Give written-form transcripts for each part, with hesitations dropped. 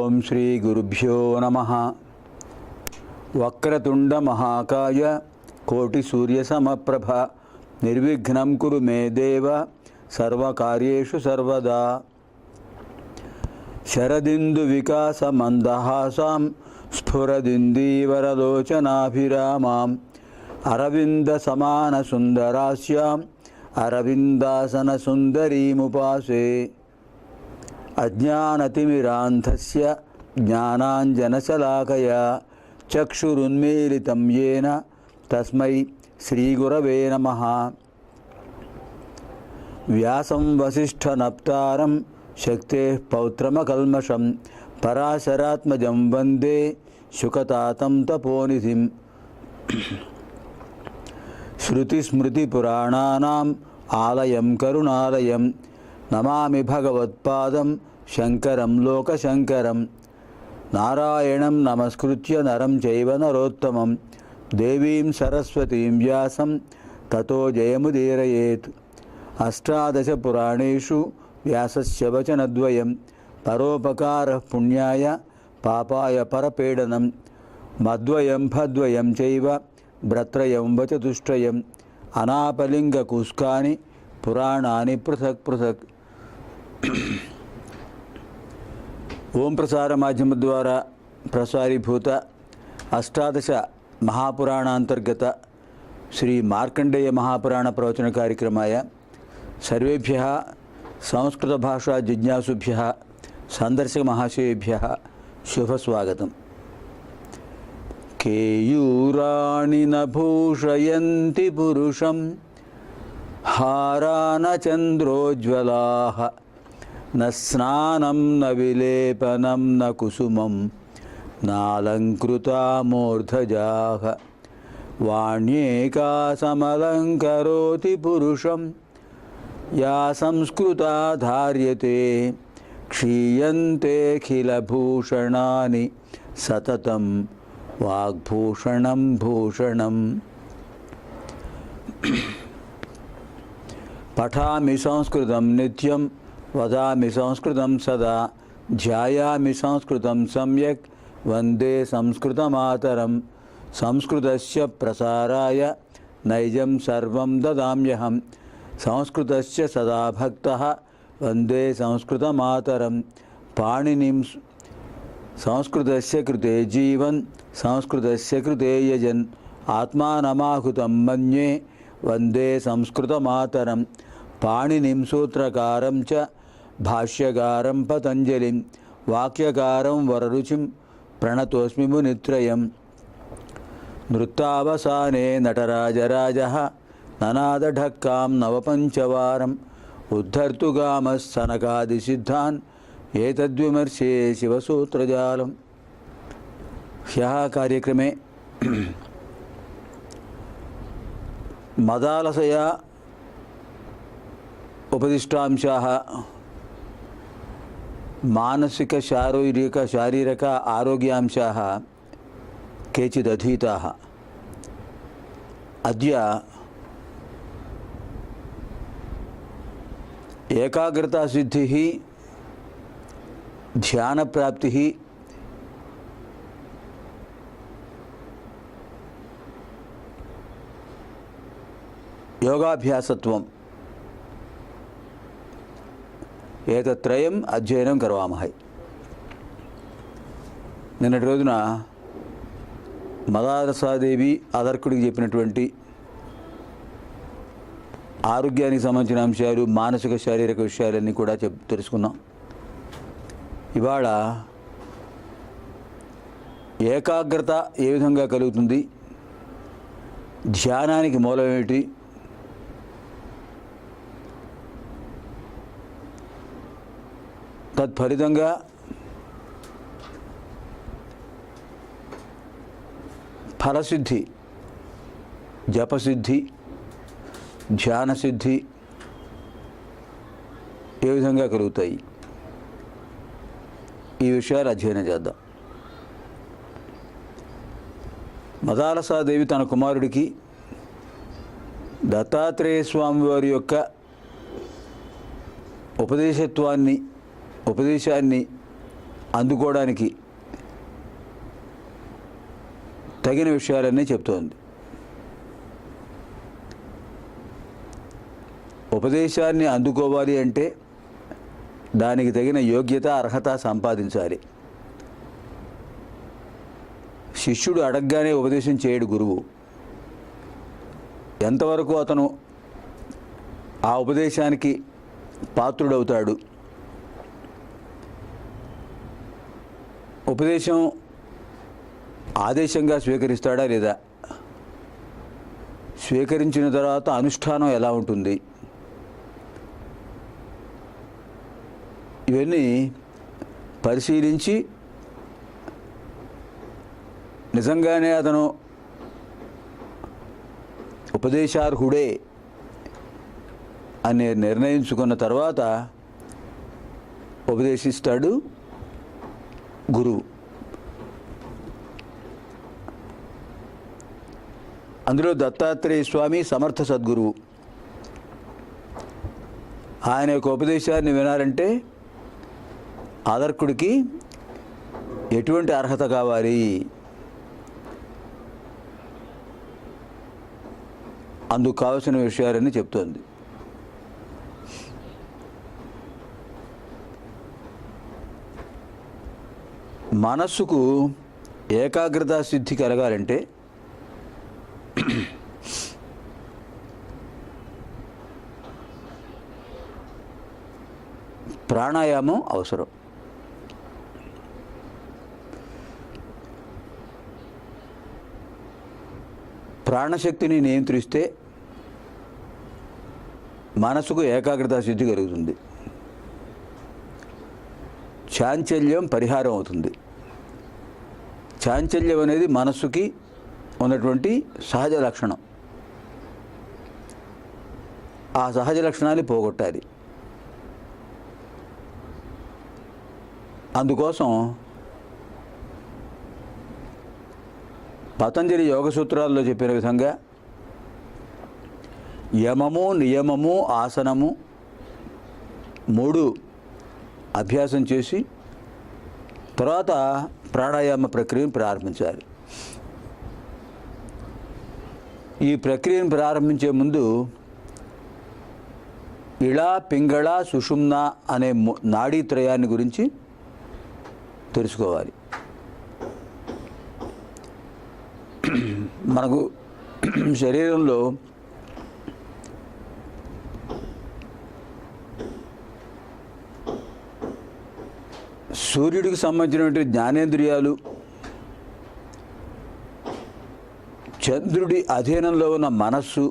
ఓం శ్రీ గురుభ్యో నమః. వక్రతుండ మహాకాయ కోటి సూర్య సమప్రభ నిర్విఘ్నం కురు మే దేవ సర్వకార్యేషు సర్వదా. శరదిందు వికాస మందహాసాం స్ఫురదిందీవరలోచనాభిరామాం అరవింద సమాన సుందరాస్యాం అరవిందాసన సుందరీముపాసే. అజ్ఞానతిమిరాంధస్య జ్ఞానాంజనశలాకయా చక్షురున్మీలితం యేన తస్మై శ్రీగురవే నమః. వ్యాసం వసిష్ఠనప్తారం శక్తేః పౌత్రమకల్మషం పరాశరాత్మజం వందే శుకతాతం తపోనిధిం. శృతిస్మృతిపురాణానాం ఆలయం కరుణాలయం నమామి భగవత్పాదం శంకరం లోకశంకరం. నారాయణం నమస్కృత్య నరం చైవ నరోత్తమం దేవీం సరస్వతీం వ్యాసం తతో జయముదీరయేత్. అష్టాదశ పురాణేషు వ్యాసస్య వచనద్వయం పరోపకారః పుణ్యాయ పాపాయ పరపీడనం. మద్వయం భద్వయం చైవ భ్రత్రయం వచతుష్టయం అనాపలింగకూస్కాని పురాణాని పృథక్ పృథక్. ఓం ప్రసార మాధ్యమ ద్వారా ప్రసారీభూత అష్టాదశ మహాపురాణాంతర్గత శ్రీ మార్కండేయ మహాపురాణ ప్రవచన కార్యక్రమాయ సర్వేభ్యః సంస్కృత భాషా జిజ్ఞాసుభ్యః సందర్శక మహాశయేభ్యః శుభస్వాగతం. కేయూరాణి న భూషయంతి పురుషం హారాన చంద్రోజ్వలాః న స్నానం న విలేపనం న కుసుమం నాలంకృతా మూర్ధజాః. వాణ్యేకా సమలంకరోతి పురుషం యా సంస్కృతా ధార్యతే క్షీయంతేఖిలభూషణాని సతతం వాగ్భూషణం భూషణం. పఠామి సంస్కృతం నిత్యం వదామి సంస్కృతం సదా ధ్యాయామి సంస్కృతం సమ్యక్ వందే సంస్కృతమాతరం. సంస్కృతస్య ప్రసారాయ నైజం సర్వం దదామ్యహం సంస్కృతస్య సదా భక్తః వందే సంస్కృతమాతరం. పాణినిం సంస్కృతస్య కృతే జీవన్ సంస్కృతస్య కృతే యజన్ ఆత్మానమాహుతం మన్యే వందే సంస్కృతమాతరం. పాణినిం సూత్రకారం చ భాష్యకారం పతంజలిం వాక్యకారం వరరుచిం ప్రణతోస్మి మునిత్రయం. నృత్తావసానే నటరాజరాజః ననాదఢక్కాం నవపంచవారం ఉద్ధర్తుగామస్సనకాదిసిద్ధాన్ ఏతద్విమర్శే శివసూత్రజాలం. హ్యः కార్యక్రమే మదాలసయా ఉపదిష్టాంశాः మానసిక శారీరక ఆరోగ్యాంశాः కేచిదధీతాः. అద్య ఏకాగ్రతాసిద్ధిः ధ్యానప్రాప్తిः యోగాభ్యాసత్వం ఏతత్రయం అధ్యయనం కరవామహై. నిన్నటి రోజున మదాలసాదేవి అదర్కుడికి చెప్పినటువంటి ఆరోగ్యానికి సంబంధించిన అంశాలు మానసిక శారీరక విషయాలన్నీ కూడా తెలుసుకున్నాం. ఇవాళ ఏకాగ్రత ఏ విధంగా కలుగుతుంది, ధ్యానానికి మూలం ఏమిటి, తత్ఫలితంగా ఫలసిద్ధి, జపసిద్ధి, ధ్యానసిద్ధి ఏ విధంగా కలుగుతాయి, ఈ విషయాలు అధ్యయనం చేద్దాం. మదాలసాదేవి తన కుమారుడికి దత్తాత్రేయ స్వామి వారి యొక్క ఉపదేశాన్ని అందుకోవడానికి తగిన విషయాలన్నీ చెప్తోంది. ఉపదేశాన్ని అందుకోవాలి అంటే దానికి తగిన యోగ్యత, అర్హత సంపాదించాలి. శిష్యుడు అడగగానే ఉపదేశం చేయడు గురువు. ఎంతవరకు అతను ఆ ఉపదేశానికి పాత్రుడవుతాడు, ఉపదేశం ఆదేశంగా స్వీకరిస్తాడా లేదా, స్వీకరించిన తర్వాత అనుష్ఠానం ఎలా ఉంటుంది, ఇవన్నీ పరిశీలించి నిజంగానే అతను ఉపదేశార్హుడే అని నిర్ణయించుకున్న తర్వాత ఉపదేశిస్తాడు గురువు. అందులో దత్తాత్రేయ స్వామి సమర్థ సద్గురువు. ఆయన యొక్క ఉపదేశాన్ని వినాలంటే ఆదర్కుడికి ఎటువంటి అర్హత కావాలి, అందుకు కావలసిన విషయాలన్నీ చెప్తోంది. మనస్సుకు ఏకాగ్రత సిద్ధి కలగాలంటే ప్రాణాయామం అవసరం. ప్రాణశక్తిని నియంత్రిస్తే మనసుకు ఏకాగ్రత సిద్ధి కలుగుతుంది, చాంచల్యం పరిహారం అవుతుంది. చాంచల్యం అనేది మనస్సుకి ఉన్నటువంటి సహజ లక్షణం. ఆ సహజ లక్షణాన్ని పోగొట్టాలి. అందుకోసం పతంజలి యోగ సూత్రాల్లో చెప్పిన విధంగా యమము, నియమము, ఆసనము 3 అభ్యాసం చేసి తర్వాత ప్రాణాయామ ప్రక్రియను ప్రారంభించాలి. ఈ ప్రక్రియను ప్రారంభించే ముందు ఇళ, పింగళ, సుషుమ్న అనే నాడీత్రయాన్ని గురించి తెలుసుకోవాలి. మనకు శరీరంలో సూర్యుడికి సంబంధించినటువంటి జ్ఞానేంద్రియాలు, చంద్రుడి అధీనంలో ఉన్న మనస్సు,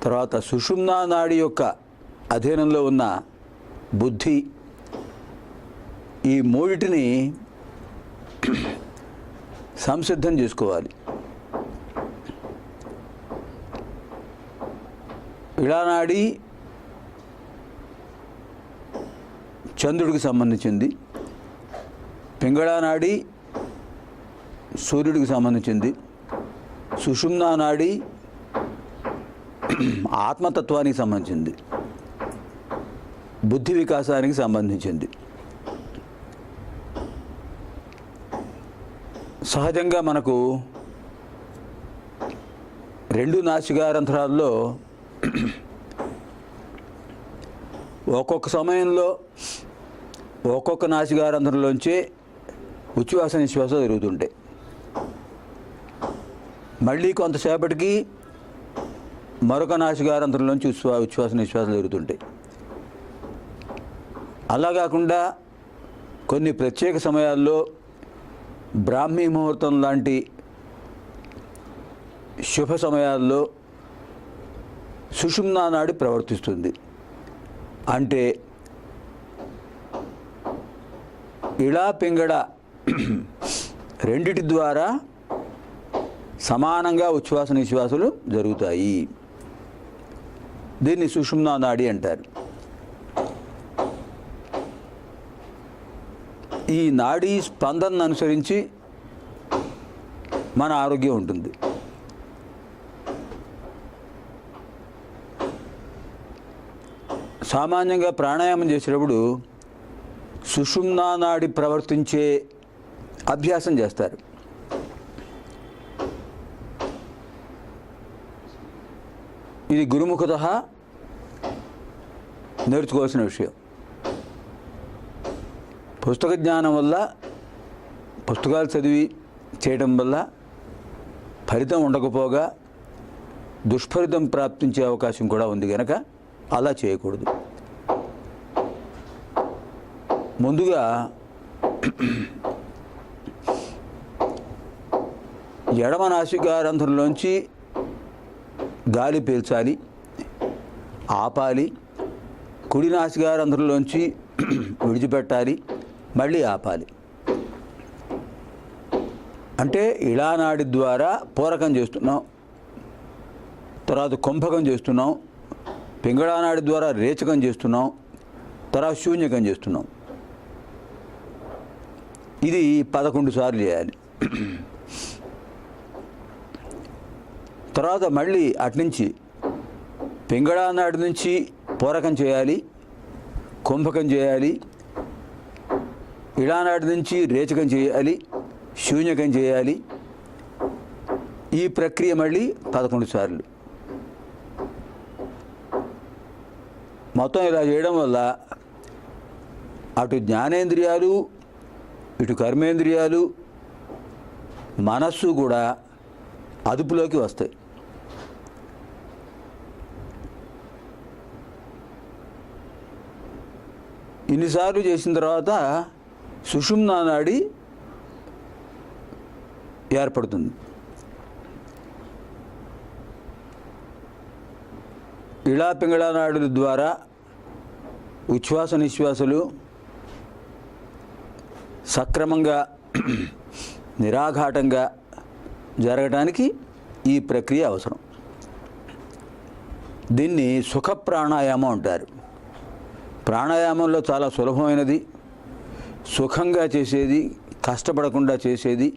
తర్వాత సుషుమ్నా నాడి యొక్క అధీనంలో ఉన్న బుద్ధి, ఈ 3టిని సంసిద్ధం చేసుకోవాలి. ఇళానాడి చంద్రుడికి సంబంధించింది, పింగళానాడి సూర్యుడికి సంబంధించింది, సుషుమ్నా నాడి ఆత్మతత్వానికి సంబంధించింది, బుద్ధి వికాసానికి సంబంధించింది. సహజంగా మనకు 2 నాసికారంధ్రాల్లో ఒక్కొక్క సమయంలో ఒక్కొక్క నాసికారంధ్రంలోంచే ఉచ్ఛ్వాస నిశ్వాస జరుగుతుంటాయి. మళ్ళీ కొంతసేపటికి మరొక నాసికారంధ్రంలోంచి ఉచ్ఛ్వాస నిశ్వాసాలు జరుగుతుంటాయి. అలా కాకుండా కొన్ని ప్రత్యేక సమయాల్లో బ్రాహ్మీ ముహూర్తం లాంటి శుభ సమయాల్లో సుషుమ్నా నాడి ప్రవర్తిస్తుంది. అంటే ఇళ, పింగళ రెండిటి ద్వారా సమానంగా ఉచ్ఛ్వాస నిశ్వాసాలు జరుగుతాయి. దీన్ని సుషుమ్నా నాడి అంటారు. ఈ నాడీ స్పందనను అనుసరించి మన ఆరోగ్యం ఉంటుంది. సామాన్యంగా ప్రాణాయామం చేసేటప్పుడు సుషుమ్నా నాడి ప్రవర్తించే అభ్యాసం చేస్తారు. ఇది గురుముఖతః నేర్చుకోవాల్సిన విషయం. పుస్తక జ్ఞానం వల్ల, పుస్తకాలు చదివి చేయడం వల్ల ఫలితం ఉండకపోగా దుష్ఫలితం ప్రాప్తించే అవకాశం కూడా ఉంది కనుక అలా చేయకూడదు. ముందుగా ఎడమ నాసికారంధ్రంలోంచి గాలి పీల్చాలి, ఆపాలి. కుడి నాసికారంధ్రంలోంచి విడిచిపెట్టాలి, మళ్ళీ ఆపాలి. అంటే ఇళానాడి ద్వారా పూరకం చేస్తున్నాం, తర్వాత కుంభకం చేస్తున్నాం, పింగళానాడి ద్వారా రేచకం చేస్తున్నాం, తర్వాత శూన్యకం చేస్తున్నాం. ఇది 11 సార్లు చేయాలి. తర్వాత మళ్ళీ అట్నుంచి పింగళానాడి నుంచి పూరకం చేయాలి, కుంభకం చేయాలి, ఇళానాడి నుంచి రేచకం చేయాలి, శూన్యకం చేయాలి. ఈ ప్రక్రియ మళ్ళీ 11 సార్లు. మొత్తం ఇలా చేయడం వల్ల అటు జ్ఞానేంద్రియాలు, ఇటు కర్మేంద్రియాలు, మనస్సు కూడా అదుపులోకి వస్తాయి. ఇన్నిసార్లు చేసిన తర్వాత సుషుమ్నా నాడి ఏర్పడుతుంది. ఇళా పింగళా నాడుల ద్వారా ఉచ్ఛ్వాస నిశ్వాసలు సక్రమంగా నిరాఘాటంగా జరగడానికి ఈ ప్రక్రియ అవసరం. దీన్ని సుఖ ప్రాణాయామం అంటారు. ప్రాణాయామంలో చాలా సులభమైనది, సుఖంగా చేసేది, కష్టపడకుండా చేసేది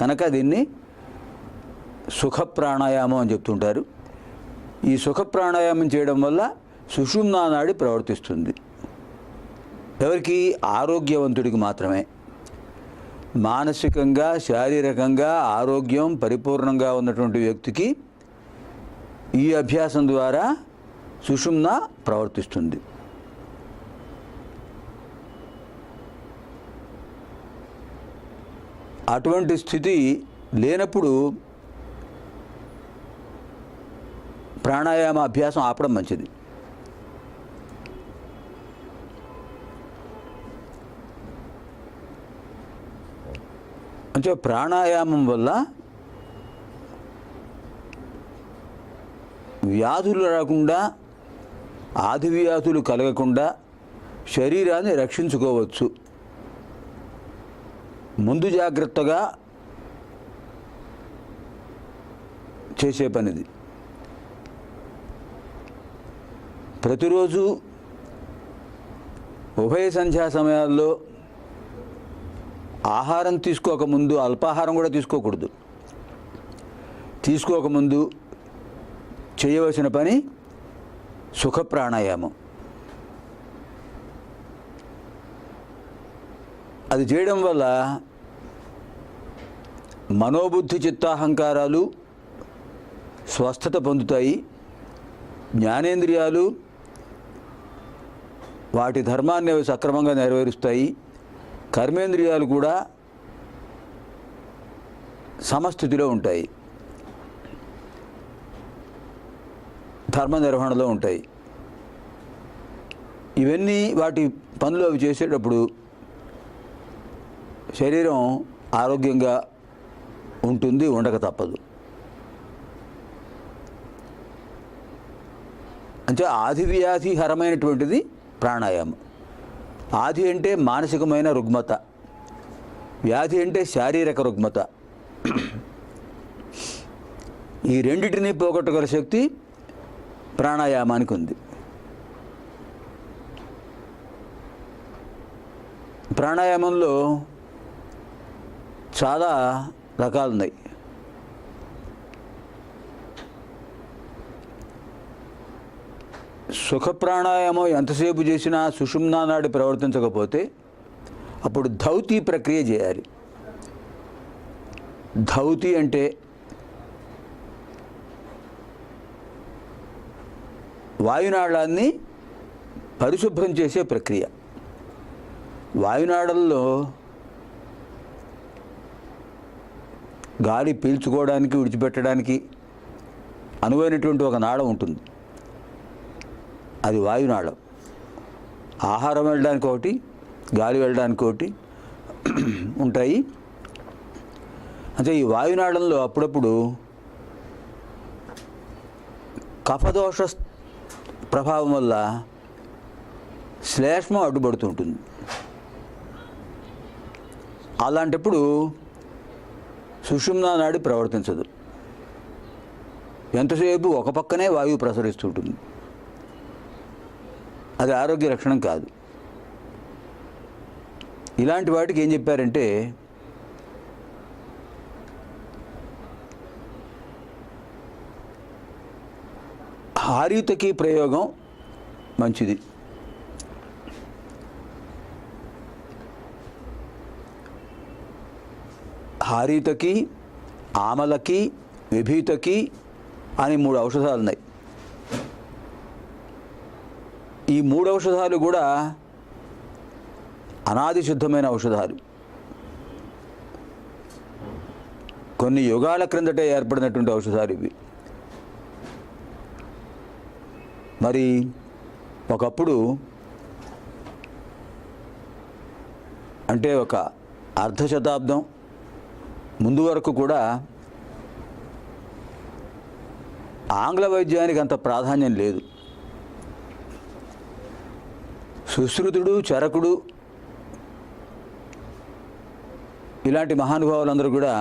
కనుక దీన్ని సుఖ ప్రాణాయామం అని చెప్తుంటారు. ఈ సుఖ ప్రాణాయామం చేయడం వల్ల సుషుమ్నా నాడి ప్రవర్తిస్తుంది. ఎవరికి? ఆరోగ్యవంతుడికి మాత్రమే. మానసికంగా, శారీరకంగా ఆరోగ్యం పరిపూర్ణంగా ఉన్నటువంటి వ్యక్తికి ఈ అభ్యాసం ద్వారా సుషుమ్న ప్రవర్తిస్తుంది. అటువంటి స్థితి లేనప్పుడు ప్రాణాయామ అభ్యాసం ఆపడం మంచిది. అంటే ప్రాణాయామం వల్ల వ్యాధులు రాకుండా, ఆది వ్యాధులు కలగకుండా శరీరాన్ని రక్షించుకోవచ్చు. ముందు జాగ్రత్తగా చేసే పనిది. ప్రతిరోజు ఉభయ సంధ్యా సమయాల్లో ఆహారం తీసుకోకముందు, అల్పాహారం కూడా తీసుకోకూడదు, తీసుకోకముందు చేయవలసిన పని సుఖ ప్రాణాయామం. అది చేయడం వల్ల మనోబుద్ధి చిత్తాహంకారాలు స్వస్థత పొందుతాయి. జ్ఞానేంద్రియాలు వాటి ధర్మాన్ని అవి సక్రమంగా నెరవేరుస్తాయి. కర్మేంద్రియాలు కూడా సమస్థితిలో ఉంటాయి, ధర్మ నిర్వహణలో ఉంటాయి. ఇవన్నీ వాటి పనులు అవి చేసేటప్పుడు శరీరం ఆరోగ్యంగా ఉంటుంది, ఉండక తప్పదు. అంటే ఆదివ్యాధి హరమైనటువంటిది ప్రాణాయామం. ఆది అంటే మానసికమైన రుగ్మత, వ్యాధి అంటే శారీరక రుగ్మత. ఈ రెండిటిని పోగొట్టగల శక్తి ప్రాణాయామానికి ఉంది. ప్రాణాయామంలో చాలా రకాలు ఉన్నాయి. సుఖ ప్రాణాయామం ఎంతసేపు చేసినా సుషుమ్నా నాడి ప్రవర్తించకపోతే అప్పుడు ధౌతి ప్రక్రియ చేయాలి. ధౌతి అంటే వాయునాళాన్ని పరిశుభ్రం చేసే ప్రక్రియ. వాయునాళంలో గాలి పీల్చుకోవడానికి విడిచిపెట్టడానికి అనువైనటువంటి ఒక నాళం ఉంటుంది, అది వాయునాళం. ఆహారం వెళ్ళడానికి ఒకటి, గాలి వెళ్ళడానికి ఒకటి ఉంటాయి. అంటే ఈ వాయునాళంలో అప్పుడప్పుడు కఫదోష ప్రభావం వల్ల శ్లేష్మం అడ్డుపడుతుంటుంది. అలాంటప్పుడు సుషుమ్నా నాడి ప్రవర్తించదు. ఎంతసేపు ఒక పక్కనే వాయువు ప్రసరిస్తుంటుంది. అది ఆరోగ్య లక్షణం కాదు. ఇలాంటి వాటికి ఏం చెప్పారంటే హారితకి ప్రయోగం మంచిది. హారితకి, ఆమలకి, విభీతకి అని 3 ఔషధాలు ఉన్నాయి. ఈ 3 ఔషధాలు కూడా అనాది సిద్ధమైన ఔషధాలు. కొన్ని యుగాల క్రిందటే ఏర్పడినటువంటి ఔషధాలు ఇవి. మరి ఒకప్పుడు అంటే ఒక అర్ధ శతాబ్దం ముందు వరకు కూడా ఆంగ్ల వైద్యానికి అంత ప్రాధాన్యం లేదు. సుశ్రుతుడు, చరకుడు ఇలాంటి మహానుభావులందరూ కూడా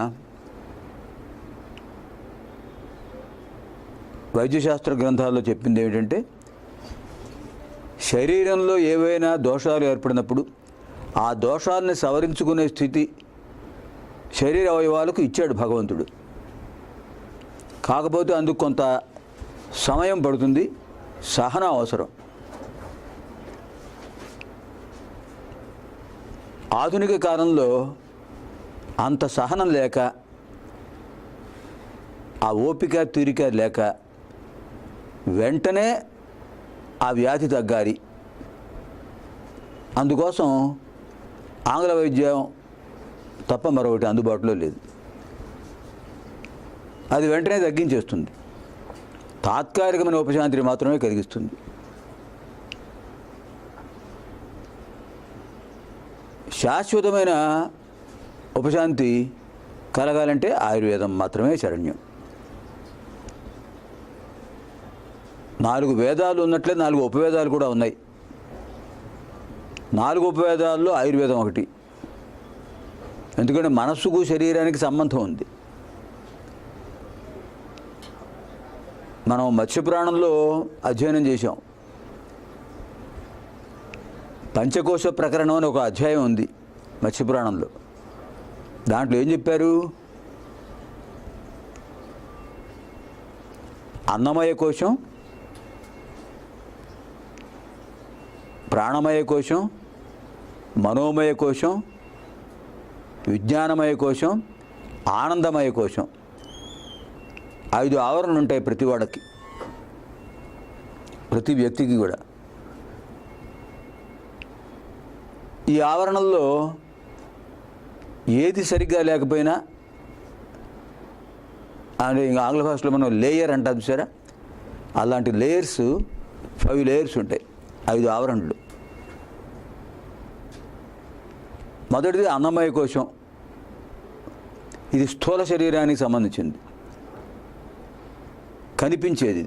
వైద్యశాస్త్ర గ్రంథాల్లో చెప్పింది ఏమిటంటే శరీరంలో ఏవైనా దోషాలు ఏర్పడినప్పుడు ఆ దోషాలని సవరించుకునే స్థితి శరీర అవయవాలకు ఇచ్చాడు భగవంతుడు. కాకపోతే అందుకు కొంత సమయం పడుతుంది, సహనం అవసరం. ఆధునిక కాలంలో అంత సహనం లేక, ఆ ఓపిక తీరిక లేక వెంటనే ఆ వ్యాధి తగ్గాలి. అందుకోసం ఆంగ్ల వైద్యం తప్ప మరొకటి అందుబాటులో లేదు. అది వెంటనే తగ్గించేస్తుంది, తాత్కాలికమైన ఉపశాంతిని మాత్రమే కలిగిస్తుంది. శాశ్వతమైన ఉపశాంతి కలగాలంటే ఆయుర్వేదం మాత్రమే శరణ్యం. 4 వేదాలు ఉన్నట్లే 4 ఉపవేదాలు కూడా ఉన్నాయి. 4 ఉపవేదాల్లో ఆయుర్వేదం ఒకటి. ఎందుకంటే మనస్సుకు శరీరానికి సంబంధం ఉంది. మనం మత్స్యపురాణంలో అధ్యయనం చేశాం. పంచకోశ ప్రకరణం అని ఒక అధ్యాయం ఉంది మత్స్యపురాణంలో. దాంట్లో ఏం చెప్పారు? అన్నమయ కోశం, ప్రాణమయ కోశం, మనోమయ కోశం, విజ్ఞానమయ కోశం, ఆనందమయ కోశం, 5 ఆవరణలు ఉంటాయి ప్రతి వాడికి, ప్రతి వ్యక్తికి కూడా. ఈ ఆవరణల్లో ఏది సరిగ్గా లేకపోయినా, అంటే ఇంకా ఆంగ్ల భాషలో మనం లేయర్ అంటాం చూసారా, అలాంటి లేయర్స్ 5 లేయర్స్ ఉంటాయి, 5 ఆవరణలు. మొదటిది అన్నమయ కోశం. ఇది స్థూల శరీరానికి సంబంధించింది, కనిపించేది.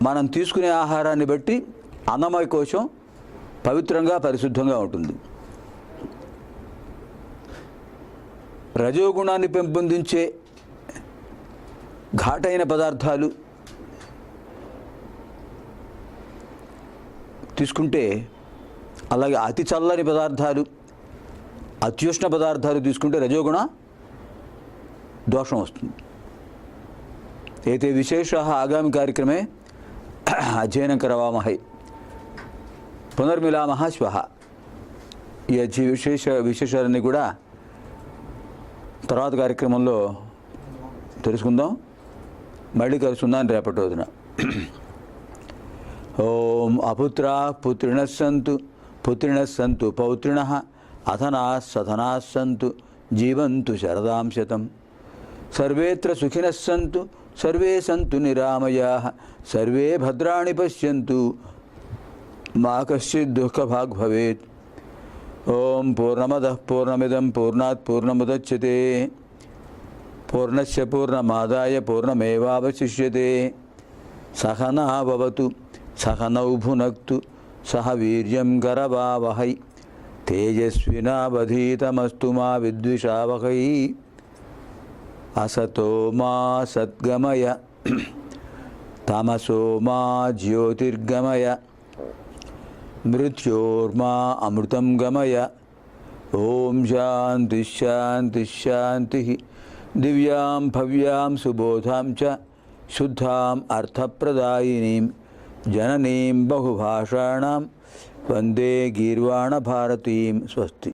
మనం తీసుకునే ఆహారాన్ని బట్టి అన్నమయ కోశం పవిత్రంగా పరిశుద్ధంగా ఉంటుంది. రజోగుణాన్ని పెంపొందించే ఘాటైన పదార్థాలు తీసుకుంటే, అలాగే అతి చల్లని పదార్థాలు, అత్యుష్ణ పదార్థాలు తీసుకుంటే రజోగుణ దోషం వస్తుంది. एते विशेषाः आगामि कार्यक्रमे अध्ययनं करवामहे। पुनर्मिलामः श्वः। ఈ విశేషాలన్నీ కూడా తర్వాత కార్యక్రమంలో తెలుసుకుందాం. మళ్ళీ కలుసుకుందాం రేపటి రోజున. ఓం అపుత్రాः పుత్రిణः సంతు పుత్రిణः సంతు పౌత్రిణः అధనాः సధనాः సంతు జీవంతు శరదాం శతం. సర్వేత్ర సుఖినः సంతు సర్వే సంతు నిరామయాः సర్వే భద్రాణి పశ్యంతు మా కశ్చిద్ దుఃఖభాగ్ భవేత్. ఓం పూర్ణమదః పూర్ణమిదం పూర్ణాత్ పూర్ణముదచ్యతే పూర్ణస్య పూర్ణమాదాయ పూర్ణమేవావశిష్యతే. సహనా భవతు సహనౌ భునక్తు సహ వీర్యం కరవావహై తేజస్వినావధీతమస్తు మా విద్విషావహై. అసతో మా సద్గమయ తమసో మా జ్యోతిర్గమయ మృత్యోర్మా అమృతం గమయ. ఓం శాంతి శాంతి శాంతి. దివ్యాం భవ్యాం సుబోధాం చ శుద్ధాం అర్థప్రదాయినీం జననీం బహుభాషాణాం వందే గీర్వాణ భారతీం. స్వస్తి.